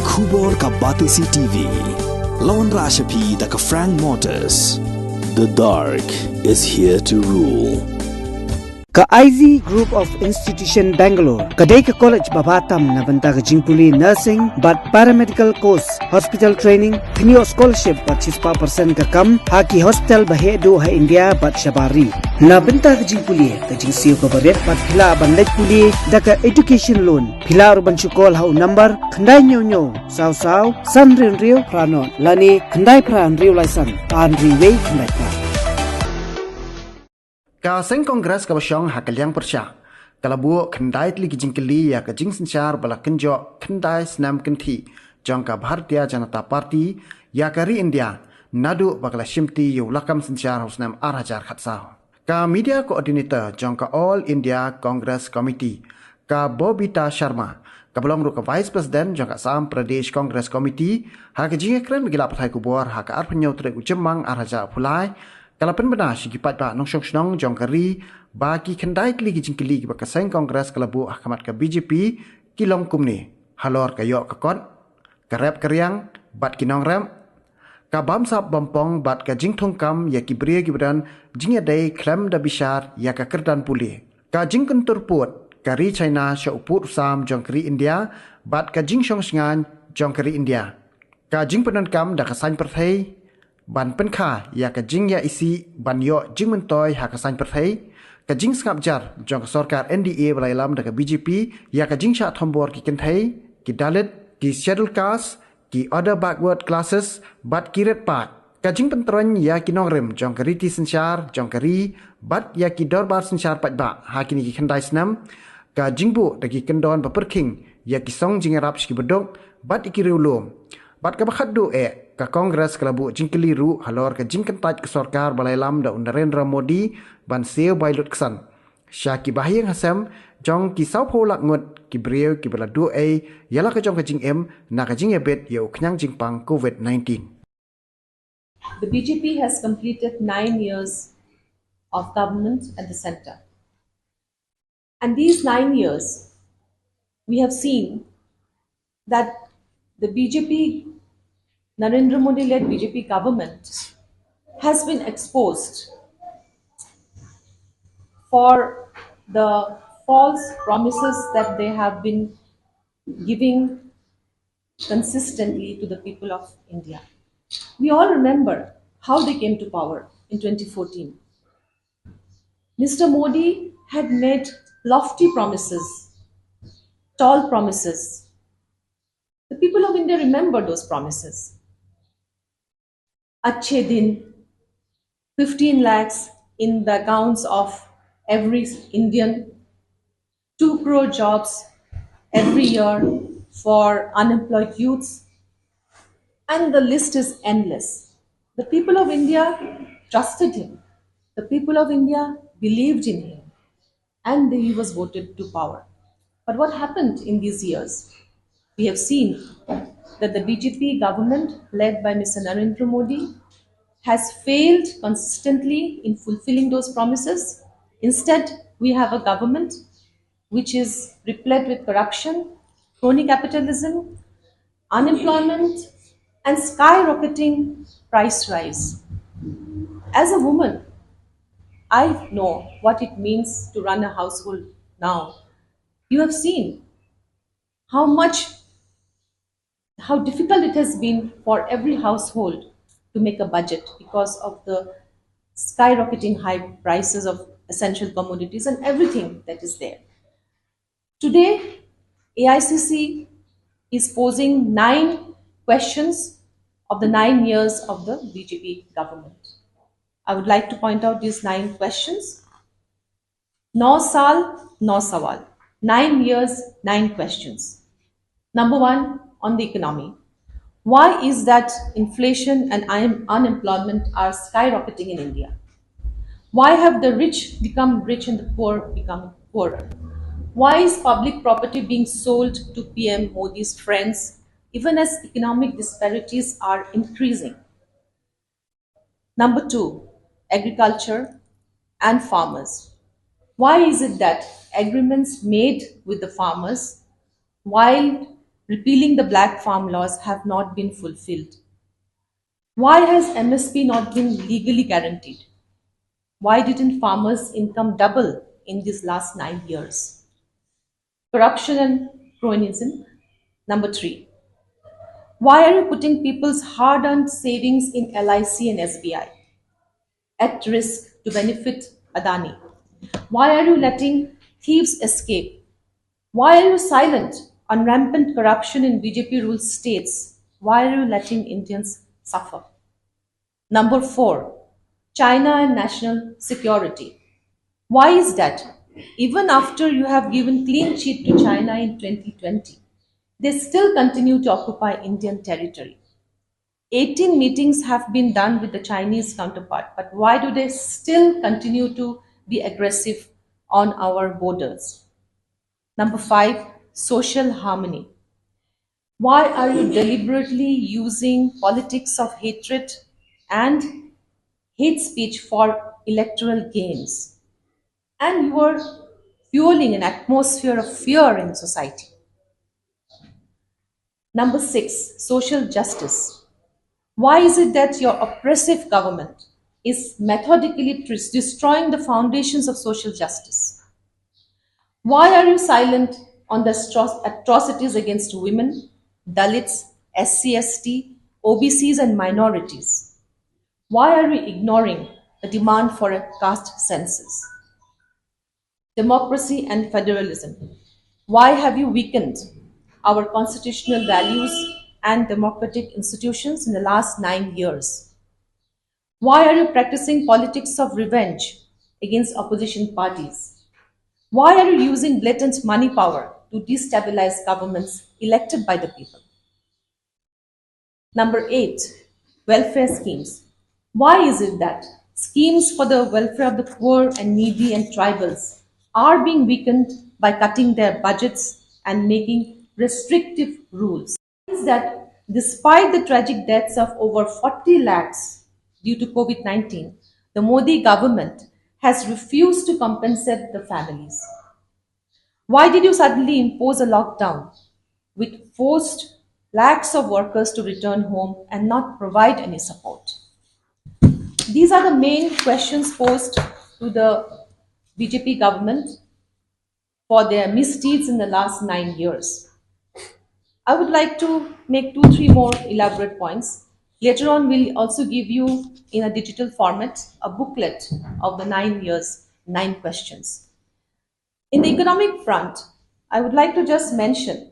Khubor ka Batisi TV. Lawan Rashapi da ka Frank Motors. The dark is here to rule. Ka IZ Group of Institution Bangalore, kadai ka college babatam na banta ka Jingkylli nursing but paramedical course, hospital training, thinio scholarship but 6% ka kam, haki hospital bahedo ha India but shabari. Na banta ka Jingkylli, ka Jingsiyo ka baret but pila banlek puli da ka education loan, pila urban chukol ha number, khandai nyo saw san rin prano, lani khandai pran rio laisan, an riway khandai pran. Ka seng kongres ka basyong hakalyang persya. Kalabu kendai Tylli Jingkylli ya ka Jingsynshar bala kenjo kendai Snem kenti jong ka Bharatiya Janata Party ya ka ri India nadu bakala shimti yu lakam Synshar Snem arhajar khatsao. Ka media coordinator jong ka All India Congress Committee ka Bobita Sharma ka belong ru ka Vice President jong ka Assam Pradesh Congress Committee ha ka jingekren gila pathai kubor ha ka arpnyo tre ujemang arhajar phulai Kalapan benar sigi patba nong snong jong kari bagi kendai Tylli Jingkylli ba kaseng kongres kalabu ahkamat ka BJP kilong kumni halor kayo kakot karep karyang bat kinong rem ka bamsap bampong bat ka jingthong kam ya kibria gibran jingyadai klem da bishar ya ka kerdan puli ka jingkentur put kari China sya uput usam jong kari India bat ka jingshong sngan jong kari India ka jingpenan kam da kasang perthai ban pen kha ya ka jing ya isi ban yo jing mentoy ha ka san perthai ka jing skap jar jong sarkar NDA balailam da ka BJP ya ka jing sha thombor ki kenthai ki dalit ki schedule caste ki other backward classes bat ki red part ka jing pentron ya ki nongrem jong ka riti Synshar jong ka ri bat ya ki dorbar Synshar patba ha kini ki khandai Snem ka jingbu da ki kendon ba perking ya ki song jing arab ki bedok bat ki riulum bat ka bakhaddu ka Kongres kalabu Jingkylli ru halor ka jingkentaj ke sarkar balailam da Narendra Modi ban seo bailut kesan. Syaki bahyang hasem jong ki sau polak ngut ki breu ki baladu yala ka jong ka jing na ka jing ebet yo knyang jingpang COVID-19. The BJP has completed 9 years of government at the center. And these 9 years, we have seen that the BJP Narendra Modi-led BJP government has been exposed for the false promises that they have been giving consistently to the people of India. We all remember how they came to power in 2014. Mr. Modi had made lofty promises, tall promises. The people of India remember those promises. Achhe din, 15 lakhs in the accounts of every Indian, 2 crore jobs every year for unemployed youths, and the list is endless. The people of India trusted him. The people of India believed in him, and he was voted to power. But what happened in these years? We have seen that the BJP government led by Mr. Narendra Modi has failed consistently in fulfilling those promises. Instead, we have a government which is replete with corruption, crony capitalism, unemployment, and skyrocketing price rise. As a woman, I know what it means to run a household now. You have seen how difficult it has been for every household to make a budget because of the skyrocketing high prices of essential commodities and everything that is there. Today, AICC is posing 9 questions of the 9 years of the BJP government. I would like to point out these 9 questions. 9 saal, 9 sawal. 9 years, 9 questions. Number 1, on the economy. Why is that inflation and unemployment are skyrocketing in India? Why have the rich become rich and the poor become poorer? Why is public property being sold to PM Modi's friends even as economic disparities are increasing? Number 2, agriculture and farmers. Why is it that agreements made with the farmers while repealing the black farm laws have not been fulfilled? Why has MSP not been legally guaranteed? Why didn't farmers' income double in these last 9 years? Corruption and cronyism. Number three, why are you putting people's hard earned savings in LIC and SBI at risk to benefit Adani? Why are you letting thieves escape? Why are you silent on rampant corruption in BJP ruled states? Why are you letting Indians suffer? Number four, China and national security. Why is that? Even after you have given clean sheet to China in 2020, they still continue to occupy Indian territory. 18 meetings have been done with the Chinese counterpart, but why do they still continue to be aggressive on our borders? Number five, social harmony. Why are you deliberately using politics of hatred and hate speech for electoral gains? And you are fueling an atmosphere of fear in society. Number six, social justice. Why is it that your oppressive government is methodically destroying the foundations of social justice? Why are you silent on the atrocities against women, Dalits, SC/ST, OBCs, and minorities? Why are we ignoring the demand for a caste census? Democracy and federalism. Why have you weakened our constitutional values and democratic institutions in the last 9 years? Why are you practicing politics of revenge against opposition parties? Why are you using blatant money power to destabilize governments elected by the people? Number eight, welfare schemes. Why is it that schemes for the welfare of the poor and needy and tribals are being weakened by cutting their budgets and making restrictive rules? Is that despite the tragic deaths of over 40 lakhs due to COVID-19, the Modi government has refused to compensate the families. Why did you suddenly impose a lockdown which forced lakhs of workers to return home and not provide any support? These are the main questions posed to the BJP government for their misdeeds in the last 9 years. I would like to make two, three more elaborate points. Later on, we'll also give you in a digital format a booklet of the 9 years, 9 questions. In the economic front, I would like to just mention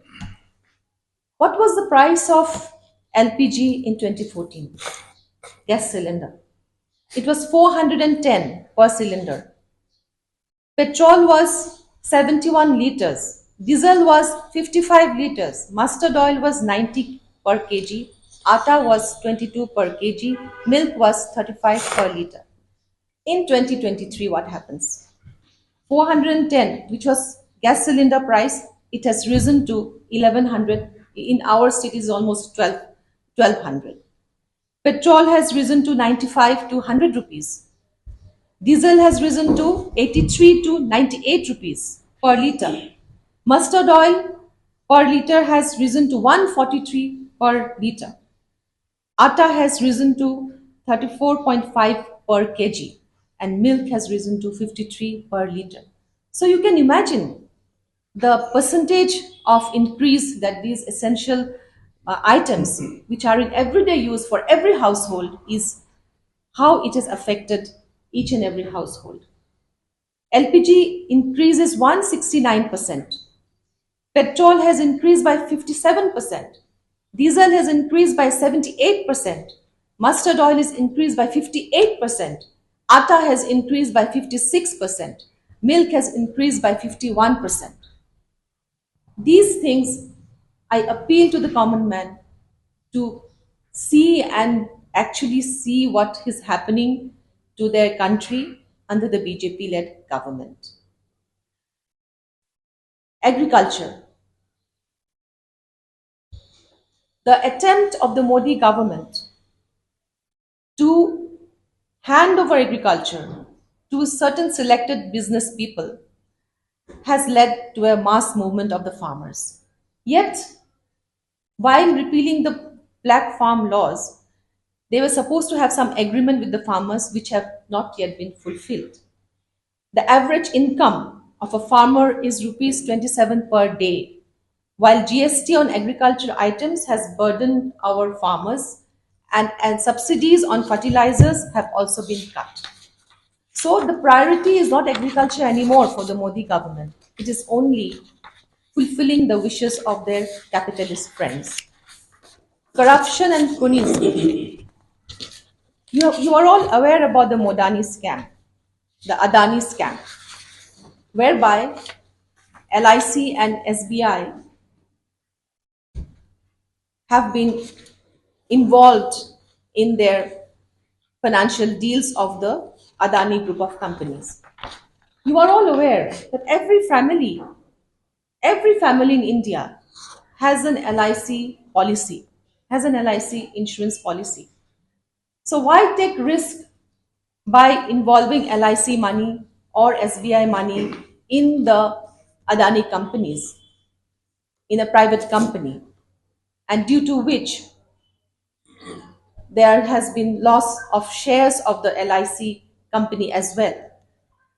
what was the price of LPG in 2014, gas cylinder. It was 410 per cylinder. Petrol was 71 liters. Diesel was 55 liters. Mustard oil was 90 per kg. Atta was 22 per kg. Milk was 35 per liter. In 2023, what happens? 410, which was gas cylinder price, it has risen to 1100. In our city is almost 1200. Petrol has risen to 95 to 100 rupees. Diesel has risen to 83 to 98 rupees per litre. Mustard oil per litre has risen to 143 per litre. Atta has risen to 34.5 per kg and milk has risen to 53 per litre. So you can imagine the percentage of increase that these essential items which are in everyday use for every household is how it has affected each and every household. LPG increases 169%. Petrol has increased by 57%. Diesel has increased by 78%. Mustard oil is increased by 58%. Atta has increased by 56%. Milk has increased by 51%. These things, I appeal to the common man to see and actually see what is happening to their country under the BJP-led government. Agriculture. The attempt of the Modi government to hand over agriculture to certain selected business people has led to a mass movement of the farmers. Yet, while repealing the black farm laws, they were supposed to have some agreement with the farmers which have not yet been fulfilled. The average income of a farmer is rupees 27 per day, while GST on agriculture items has burdened our farmers, and subsidies on fertilizers have also been cut. So the priority is not agriculture anymore for the Modi government. It is only fulfilling the wishes of their capitalist friends. Corruption and cronyism. You are all aware about the Modani scam, the Adani scam, whereby LIC and SBI have been involved in their financial deals of the Adani group of companies. You are all aware that every family in India has an LIC policy, has an LIC insurance policy. So why take risk by involving LIC money or SBI money in the Adani companies, in a private company, and due to which there has been loss of shares of the LIC company as well.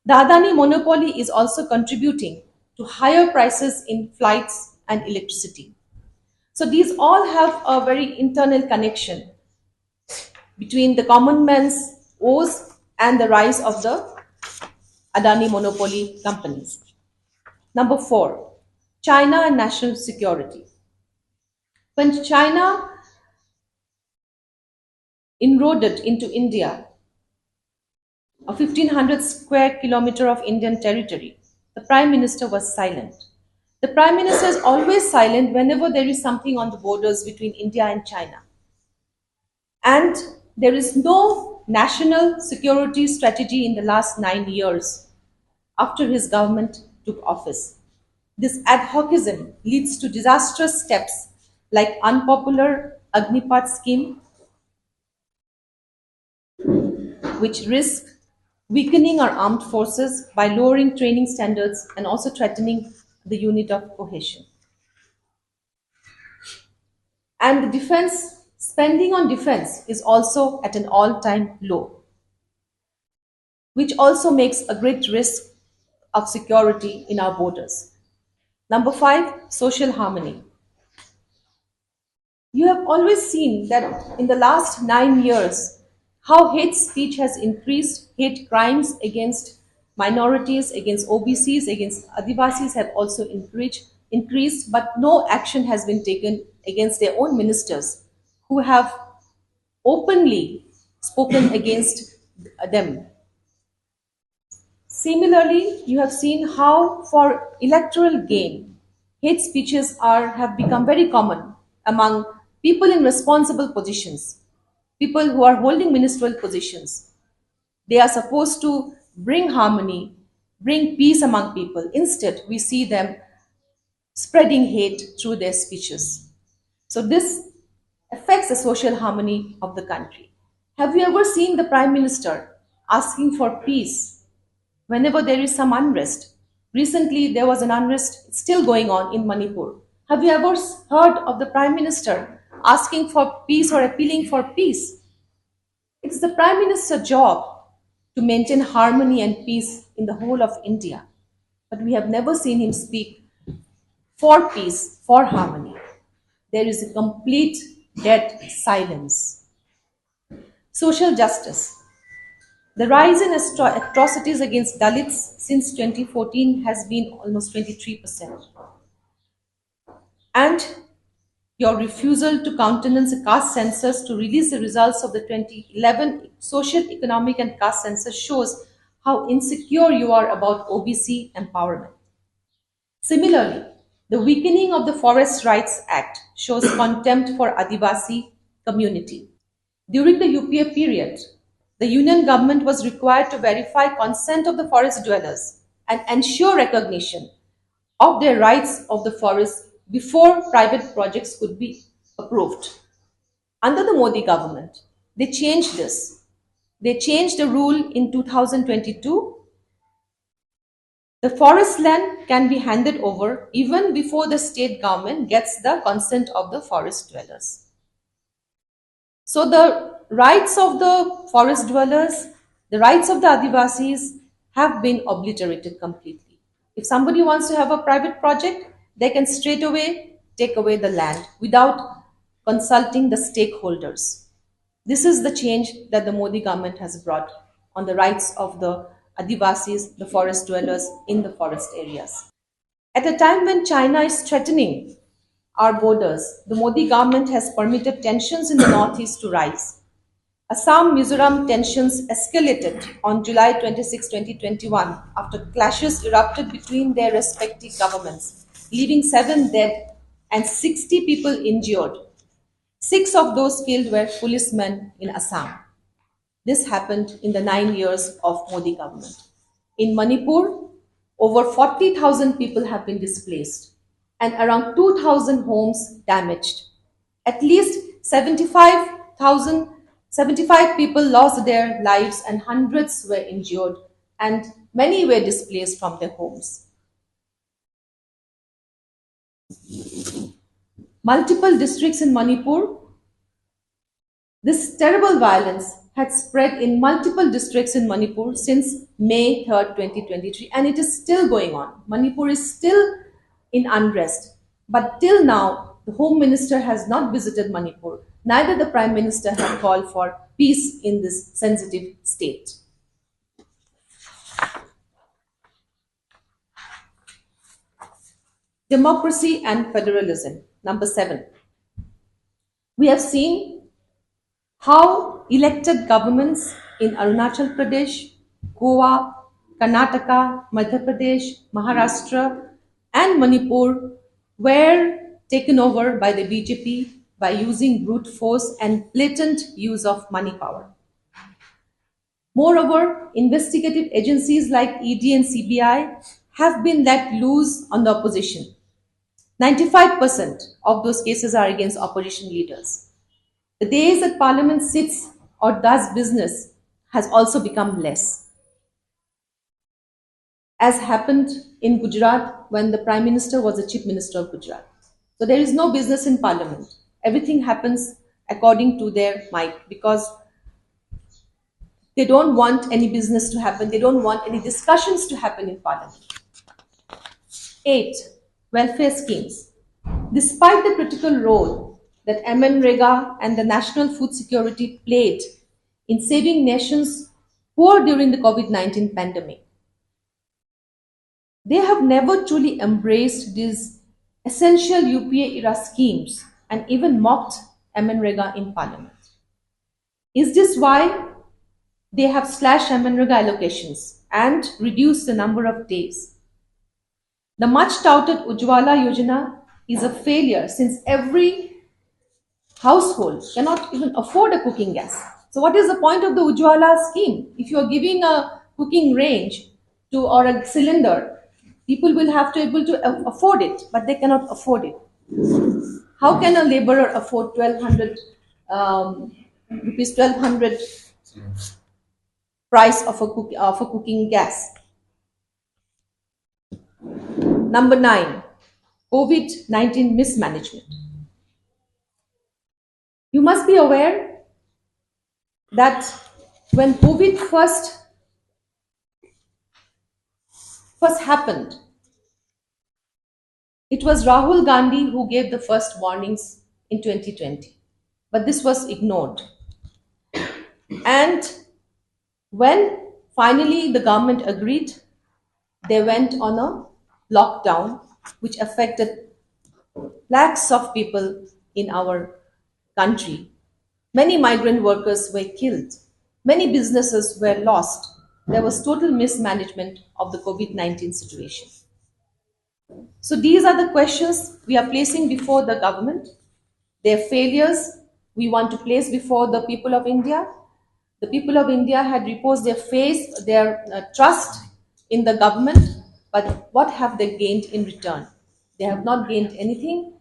The Adani monopoly is also contributing to higher prices in flights and electricity. So these all have a very internal connection between the common man's woes and the rise of the Adani monopoly companies. Number 4, China and national security. When China inroaded into India, a 1500 square kilometer of Indian territory, the Prime Minister was silent. The Prime Minister is always silent whenever there is something on the borders between India and China. And there is no national security strategy in the last 9 years after his government took office. This ad hocism leads to disastrous steps like unpopular Agnipath scheme, which risk weakening our armed forces by lowering training standards and also threatening the unit of cohesion. And the defense, spending on defense is also at an all-time low, which also makes a great risk of security in our borders. Number 5, social harmony. You have always seen that in the last 9 years, how hate speech has increased, hate crimes against minorities, against OBCs, against Adivasis have also increased, but no action has been taken against their own ministers who have openly spoken against them. Similarly, you have seen how for electoral gain, hate speeches have become very common among people in responsible positions, people who are holding ministerial positions. They are supposed to bring harmony, bring peace among people. Instead, we see them spreading hate through their speeches. So this affects the social harmony of the country. Have you ever seen the Prime Minister asking for peace whenever there is some unrest? Recently, there was an unrest still going on in Manipur. Have you ever heard of the Prime Minister asking for peace or appealing for peace? It's the Prime Minister's job to maintain harmony and peace in the whole of India. But we have never seen him speak for peace, for harmony. There is a complete dead silence. Social justice. The rise in atrocities against Dalits since 2014 has been almost 23%. And your refusal to countenance a caste census to release the results of the 2011 social, economic and caste census shows how insecure you are about OBC empowerment. Similarly, the weakening of the Forest Rights Act shows contempt for Adivasi community. During the UPA period, the union government was required to verify consent of the forest dwellers and ensure recognition of their rights of the forest before private projects could be approved. Under the Modi government, they changed this. They changed the rule in 2022 The forest land can be handed over even before the state government gets the consent of the forest dwellers. So the rights of the forest dwellers, the rights of the Adivasis have been obliterated completely. If somebody wants to have a private project, they can straight away take away the land without consulting the stakeholders. This is the change that the Modi government has brought on the rights of the Adivasis, the forest dwellers in the forest areas. At a time when China is threatening our borders, the Modi government has permitted tensions in the northeast to rise. Assam-Mizoram tensions escalated on July 26, 2021 after clashes erupted between their respective governments, leaving 7 dead and 60 people injured. 6 of those killed were policemen in Assam. This happened in the 9 years of Modi government. In Manipur, over 40,000 people have been displaced and around 2,000 homes damaged. At least 75 people lost their lives and hundreds were injured and many were displaced from their homes. Multiple districts in Manipur. This terrible violence had spread in multiple districts in Manipur since May 3rd, 2023, and it is still going on. Manipur is still in unrest. But till now, the Home Minister has not visited Manipur. Neither the Prime Minister has called for peace in this sensitive state. Democracy and federalism. Number 7. We have seen how elected governments in Arunachal Pradesh, Goa, Karnataka, Madhya Pradesh, Maharashtra, and Manipur were taken over by the BJP by using brute force and blatant use of money power. Moreover, investigative agencies like ED and CBI have been let loose on the opposition. 95% of those cases are against opposition leaders. The days that Parliament sits or does business has also become less. As happened in Gujarat when the Prime Minister was the Chief Minister of Gujarat. So there is no business in Parliament. Everything happens according to their might because they don't want any business to happen. They don't want any discussions to happen in Parliament. 8. Welfare schemes. Despite the critical role that MNREGA and the National Food Security played in saving nations poor during the COVID-19 pandemic, they have never truly embraced these essential UPA era schemes and even mocked MNREGA in Parliament. Is this why they have slashed MNREGA allocations and reduced the number of days? The much touted Ujjwala Yojana is a failure since every household cannot even afford a cooking gas. So what is the point of the Ujjwala scheme? If you are giving a cooking range to or a cylinder, people will have to be able to afford it, but they cannot afford it. How can a laborer afford 1,200 rupees 1,200 price of a cooking gas? Number 9, COVID-19 mismanagement. You must be aware that when COVID first happened, it was Rahul Gandhi who gave the first warnings in 2020, but this was ignored. And when finally the government agreed, they went on a lockdown which affected lakhs of people in our country. Many migrant workers were killed. Many businesses were lost. There was total mismanagement of the COVID-19 situation. So these are the questions we are placing before the government. Their failures we want to place before the people of India. The people of India had reposed their trust in the government, but what have they gained in return? They have not gained anything.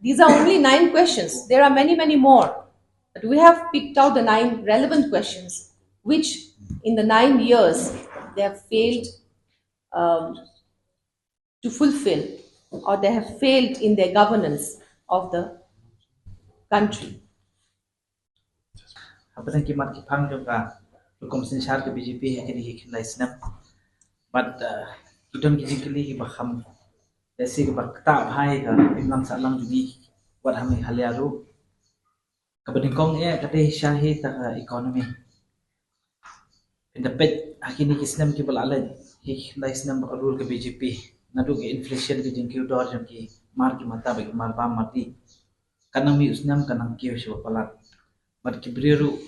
These are only 9 questions. There are many, many more. But we have picked out the 9 relevant questions, which in the 9 years they have failed um, to fulfill, or they have failed in their governance of the country. Apa yang kimat kipang juga hukum Jingsynshar ke BJP yang jadi hikin lai Snem, but idon Jingkylli baham desi bah tak bahai ka imlang salang jugi wat hami haliaru kabendingkong kate syahi ta ekonomi indepet akini ki Snem ki balalen hikin lai Snem bakarul ke BJP nadu ke inflation ke Jingkylli dor jam ki mar ki mata bagi mar ba mati kanang mi Snem kanang ki shu palat but kibriru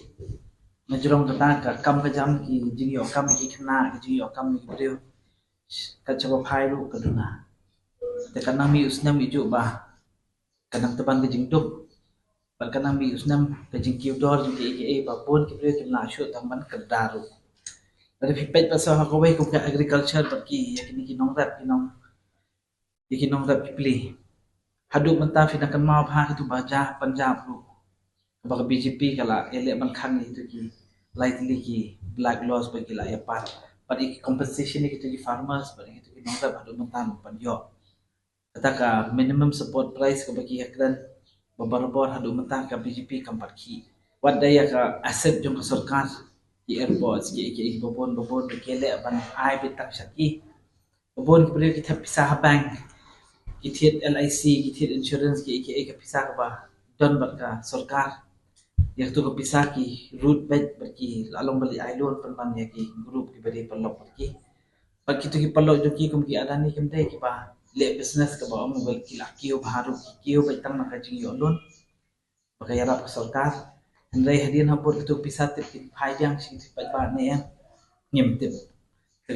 ngajrong kata ka kam ka jam ki jingi okam ki khna ki jingi okam ki briu ka chaba phairu kaduna te kanang mi Snem iju ba kanang teban ke jingduk ba kanang mi Snem ke jingki dor jingi ba pon ki briu ki na shu taman kedaru dari pipet pasal ha ko wei ko ka agriculture ba ki yakini ki nong rap ki nong rap ki pli hadu menta fi kan ma pha tu ba ja Punjab ru baka BJP kala ele ban khang ni tu ki lightly ki black laws bagi la ya par but ik compensation ni tu ki farmers but itu ki nongta badu mentan pan yo kata ka minimum support price ka bagi hakran babar hadu mentan ka BJP kampat ki wat daya ka asset jong ka sarkar ki airports ki babon ke le ban ai bitang syaki babon ki beri ki pisah bank ki thiet LIC ki thiet insurance ki ka pisah ba don bat ka sarkar yang tu kepisah ki root bed bagi lalong balik ailon penman ya ki group ki beri pelok bagi tu ki pelok jo ki kum ki ada ni kim dai ki ba le business ka ba om bal ki laki o baru ki o betang na ka jing yo lon bagi arab sarkar ndai hadin hapur tu pisah tip ki phai jang sing ti ba ne ya ngim tip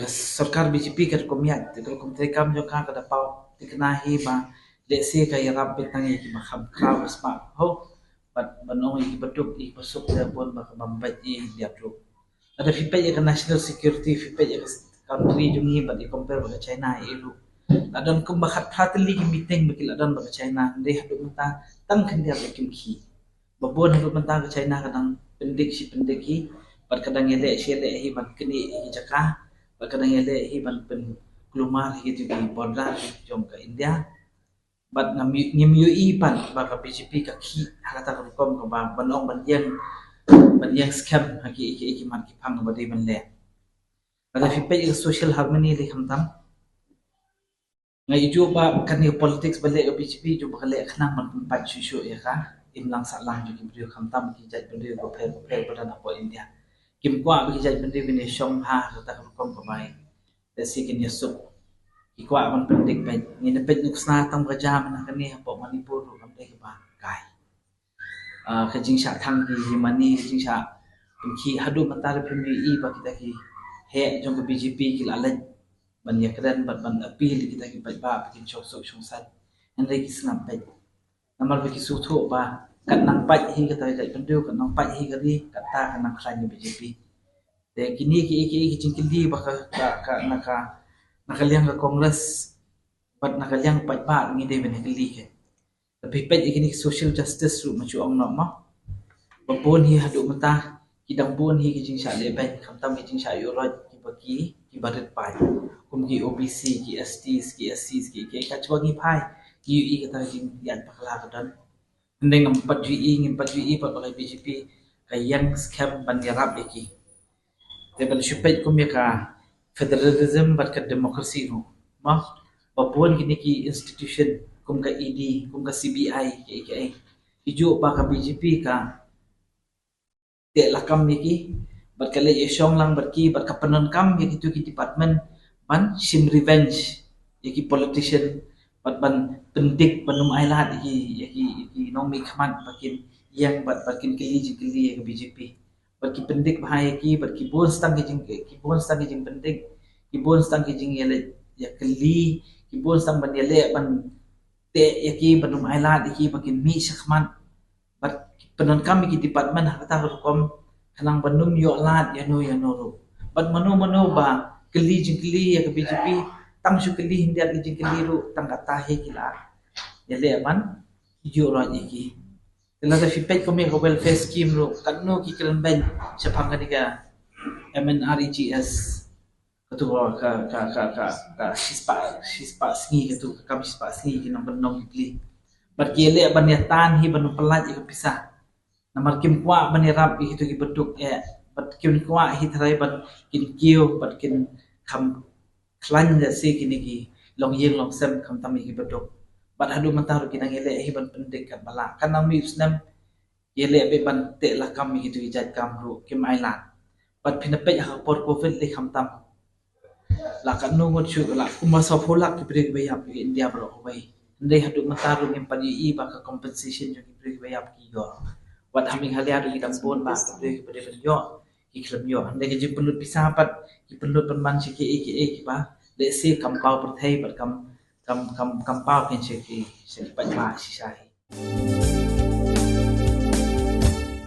sarkar BJP ka ko miat te ko te kam jo ka da pau tiknahi ba le se ka arab betang ki ba kham khaw sma ho but banong i beduk i pasuk dia pun baka bambat i dia tu ada fipat ya national security fipat ya country jungi but i compare baka China i lu adon kum bakhat phatli ki meeting bakil adon baka China ndai hadu menta tang kan dia kim ki babon hadu menta ke China kadang pendik ki but kadang ele shele hi ban kini hi jaka but kadang ele hi ban pen kelumar hi tu di border jom ke India but ngim UI pan baka BJP ka ki hakata ka kom ka ba banong ban yang scam haki iki man ki phang ba dei ban le ada fi pe social harmony le khamtam ngai ju ba kan ni politics ba le BJP ju ba le khna man pa chu ya ka imlang sa lang ju ki brio khamtam ki jai ban dei ba pher ba na po India kim kwa ba ki jai ban dei ni shong ha hakata ka kom ka bai the second yasuk ikwa man pendik pe ni na pet nuksna tam ka jam na kani po Manipur ro kam dei ba kai ka Jingsynshar thang ki mani Jingsynshar ki hadu matar phimi i ba kita ki he jong ka BJP ki lalan ban yakran ban appeal kita ki ba ki chok sok chung san andai ki snap pe namal ba ki su tho ba kat nang pai hi ka tai jai pendu kat nang pai hi ka ri kata ka nang khran ni BJP te kini ki Jingkylli ba ka nakaliang ka Congress but nakaliang pa ngi de ben hili ke tapi pet ikini social justice ru machu ong no ma babon hi hadu mata kidang bon hi ki Jingsynshar le ben khamtam ki Jingsynshar yo roj ki baki ki badet pai kum ki OBC ki STs ki SCs ki ka chwa ngi pai ki i ka ta jing yan pakla ka dan ndeng ngam pat ji pat ba BJP ka yang scam ban yarap ki te ban shupet kum ya ka federalism bat ka demokrasi ru ma babon kini ki institution kum ka ED kum ka CBI ke ijo ba ka BJP ka te lakam ki bat ka le shong lang bat ka panon kam ki tu ki department ban sim revenge ki politician bat ban pendik panum ailat ki nong mi khamat bakin yang bat bakin ke Jingkylli ke BJP bagi pendik bahaya ki bagi bon stang ki jing pendik ki bon stang ki jing yele ya keli ki bon stang ban yele ban te ya ki banum ailat ki bagi mi sakman bat penon kami ki department hakata kom kanang banum yo lat ya no ro bat mano ba keli Jingkylli ya ke BJP tang su keli hindia ki Jingkylli ru tang kata he ki la yele ban yo ro ki Telaga fipet kami ke welfare scheme ro kanno ki kran ben sepang ka MNREGS ketua ka sispa sengi ketu kami sispa sengi kinong benong gili bat kile banyatan hi banu pelat ik pisah namar kim kwa banirap itu ki beduk bat kim kwa hi tharai bat kin kiu bat kin kam klan da se kini ki long yeng long sem kam tami ki beduk bat hadu mantar kinang ele hi ban pendik kan bala kan nami Snem yele be ban te la kami gitu ijat kamru kim ailan bat pinapet ha por covid le kam tam la kan no ngot chu la kuma so pholak ki break be yap ki India bro bai ndai hadu mantar ngem pani I ba ka compensation jo ki break be yap ki yo wat haming halia du idam bon ba ki break be de yo ki klem yo ndai ki pelut pisah pat ki pelut penman si ki ba le se kam pau per thai bat kam pau ken si ki se pat ma si sai